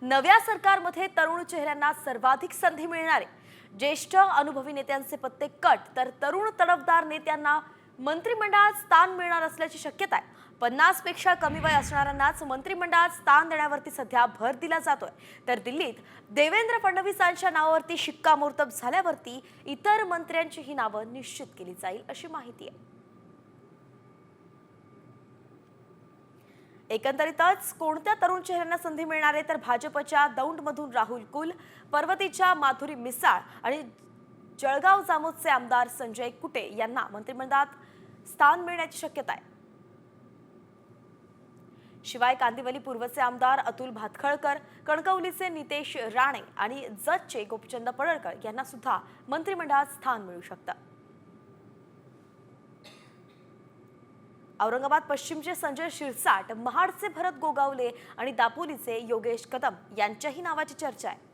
नव्या सरकारमध्ये तरुण चेहऱ्यांना सर्वाधिक संधी मिळणार आहे। ज्येष्ठ अनुभवी नेत्यांचे पत्ते कट, तर तरुण तडफदार नेत्यांना मंत्रिमंडळात स्थान मिळणार असल्याची शक्यता आहे। 50 पेक्षा कमी वय असणाऱ्यांनाच मंत्रिमंडळात स्थान देण्यावरती सध्या भर दिला जातोय। तर दिल्लीत देवेंद्र फडणवीसांच्या नावावरती शिक्कामोर्तब झाल्यावरती इतर मंत्र्यांची ही नावं निश्चित केली जाईल अशी माहिती आहे। एकंदरीतच कोणत्या तरुण चेहऱ्यांना संधी मिळणार आहे, तर भाजपच्या दौंडमधून राहुल कुल, पर्वतीच्या माधुरी मिसाळ आणि जळगाव जामोदचे आमदार संजय कुटे यांना मंत्रिमंडळात स्थान मिळण्याची शक्यता आहे। शिवाय कांदिवली पूर्वचे आमदार अतुल भातखळकर, कणकवलीचे नितेश राणे आणि जतचे गोपीचंद पडळकर यांना सुद्धा मंत्रिमंडळात स्थान मिळू शकतं। औरंगाबाद पश्चिमचे संजय शिरसाट, महाडचे भरत गोगावले आणि दापोलीचे योगेश कदम यांच्याही नावाची चर्चा आहे।